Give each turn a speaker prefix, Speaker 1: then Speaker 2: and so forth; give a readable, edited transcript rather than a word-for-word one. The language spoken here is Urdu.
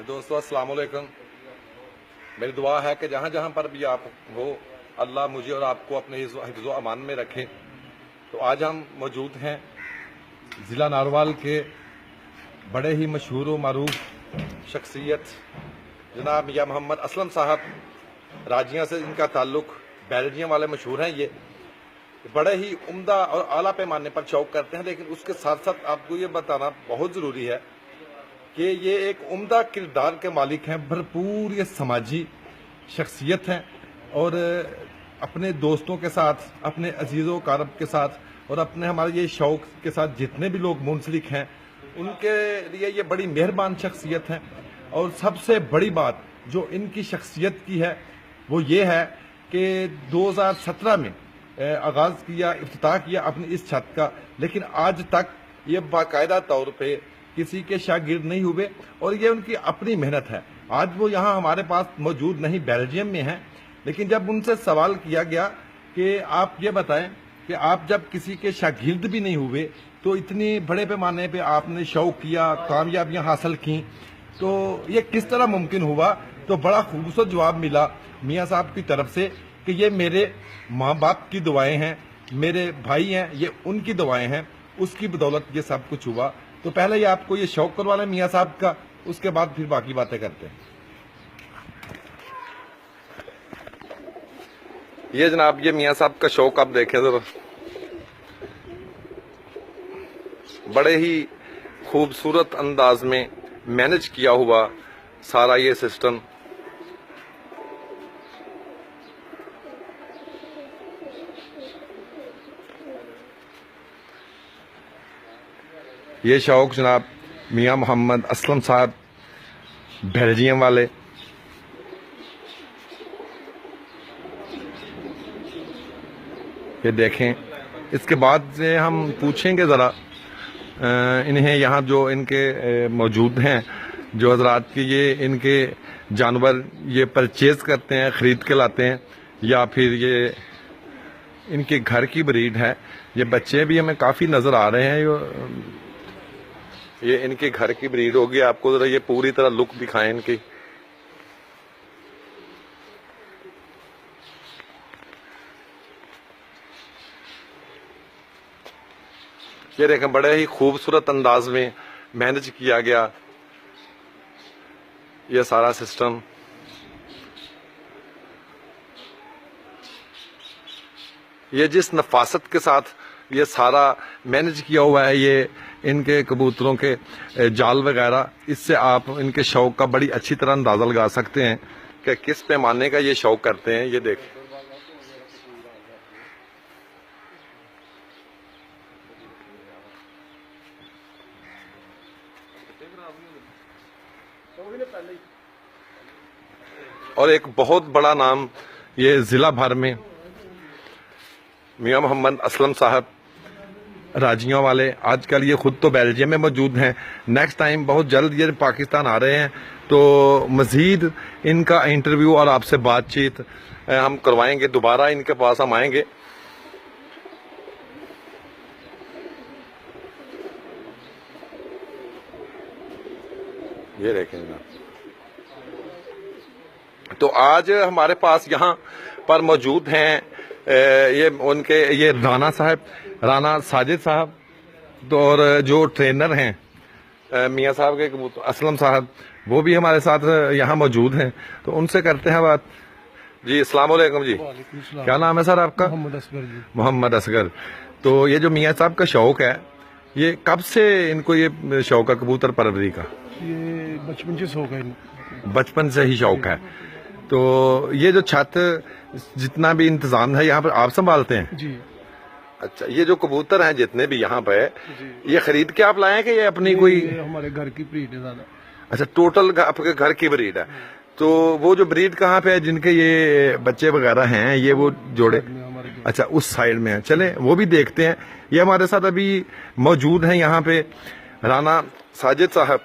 Speaker 1: دوستو السلام علیکم. میری دعا ہے کہ جہاں جہاں پر بھی آپ ہو اللہ مجھے اور آپ کو اپنے حفظ و امان میں رکھے. تو آج ہم موجود ہیں ضلع ناروال کے بڑے ہی مشہور و معروف شخصیت جناب میاں محمد اسلم صاحب. راجیاں سے ان کا تعلق، بیلجیم والے مشہور ہیں. یہ بڑے ہی عمدہ اور اعلیٰ پیمانے پر شوق کرتے ہیں، لیکن اس کے ساتھ ساتھ آپ کو یہ بتانا بہت ضروری ہے کہ یہ ایک عمدہ کردار کے مالک ہیں، بھرپور یہ سماجی شخصیت ہیں، اور اپنے دوستوں کے ساتھ، اپنے عزیز و اقارب کے ساتھ اور اپنے ہمارے یہ شوق کے ساتھ جتنے بھی لوگ منسلک ہیں ان کے لیے یہ بڑی مہربان شخصیت ہیں. اور سب سے بڑی بات جو ان کی شخصیت کی ہے وہ یہ ہے کہ 2017 میں آغاز کیا، افتتاح کیا اپنی اس چھت کا، لیکن آج تک یہ باقاعدہ طور پہ کسی کے شاگرد نہیں ہوئے، اور یہ ان کی اپنی محنت ہے. آج وہ یہاں ہمارے پاس موجود نہیں، بیلجیم میں ہیں، لیکن جب ان سے سوال کیا گیا کہ آپ یہ بتائیں کہ آپ جب کسی کے شاگرد بھی نہیں ہوئے تو اتنی بڑے پیمانے پہ آپ نے شوق کیا، کامیابیاں حاصل کی، تو یہ کس طرح ممکن ہوا؟ تو بڑا خوبصورت جواب ملا میاں صاحب کی طرف سے کہ یہ میرے ماں باپ کی دعائیں ہیں، میرے بھائی ہیں، یہ ان کی دعائیں ہیں، اس کی بدولت یہ سب کچھ ہوا. تو پہلے یہ آپ کو یہ شوق کروا لیں میاں صاحب کا، اس کے بعد پھر باقی باتیں کرتے ہیں. یہ جناب یہ میاں صاحب کا شوق آپ دیکھیں ذرا، بڑے ہی خوبصورت انداز میں مینج کیا ہوا سارا یہ سسٹم. یہ شوق جناب میاں محمد اسلم صاحب بیلجیم والے. یہ دیکھیں. اس کے بعد سے ہم پوچھیں گے ذرا انہیں یہاں جو ان کے موجود ہیں جو حضرات کی یہ ان کے جانور یہ پرچیز کرتے ہیں، خرید کے لاتے ہیں، یا پھر یہ ان کے گھر کی بریڈ ہے. یہ بچے بھی ہمیں کافی نظر آ رہے ہیں، یہ ان کے گھر کی بریڈ ہوگی. آپ کو ذرا یہ پوری طرح لک دکھائیں ان کی. یہ دیکھیں بڑے ہی خوبصورت انداز میں مینج کیا گیا یہ سارا سسٹم. یہ جس نفاست کے ساتھ یہ سارا مینج کیا ہوا ہے یہ ان کے کبوتروں کے جال وغیرہ، اس سے آپ ان کے شوق کا بڑی اچھی طرح اندازہ لگا سکتے ہیں کہ کس پیمانے کا یہ شوق کرتے ہیں. یہ دیکھیں اور ایک بہت بڑا نام یہ ضلع بھر میں میاں محمد اسلم صاحب راجیوں والے. آج کل یہ خود تو بیلجیم میں موجود ہیں، نیکسٹ ٹائم بہت جلد یہ پاکستان آ رہے ہیں، تو مزید ان کا انٹرویو اور آپ سے بات چیت ہم کروائیں گے. دوبارہ ان کے پاس ہم آئیں گے. یہ دیکھیں گا. تو آج ہمارے پاس یہاں پر موجود ہیں یہ ان کے یہ رانا صاحب، رانا ساجد صاحب، تو اور جو ٹرینر ہیں میاں صاحب کے اسلم صاحب، وہ بھی ہمارے ساتھ یہاں موجود ہیں. تو ان سے کرتے ہیں بات. جی السلام علیکم. جی کیا نام ہے سر آپ کا؟
Speaker 2: محمد اصغر. جی
Speaker 1: محمد اصغر. تو یہ جو میاں صاحب کا شوق ہے یہ کب سے ان کو یہ شوق ہے کبوتر پروری کا؟
Speaker 2: یہ بچپن سے شوق ہے،
Speaker 1: بچپن سے ہی شوق ہے. تو یہ جو چھت جتنا بھی انتظام ہے یہاں پر آپ سنبھالتے ہیں؟
Speaker 2: جی.
Speaker 1: اچھا. یہ جو کبوتر ہیں جتنے بھی یہاں پہ
Speaker 2: جی.
Speaker 1: یہ خرید کے آپ لائے ہیں کہ یہ اپنی کوئی؟
Speaker 2: یہ ہمارے گھر کی بریڈ ہے زیادہ.
Speaker 1: اچھا ٹوٹل آپ کے گھر کی بریڈ ہے. تو وہ جو بریڈ کہاں پہ ہے جن کے یہ بچے وغیرہ ہیں یہ وہ جوڑے؟ اچھا اس سائیڈ میں ہیں. چلیں وہ بھی دیکھتے ہیں. یہ ہمارے ساتھ ابھی موجود ہیں یہاں پہ رانا ساجد صاحب.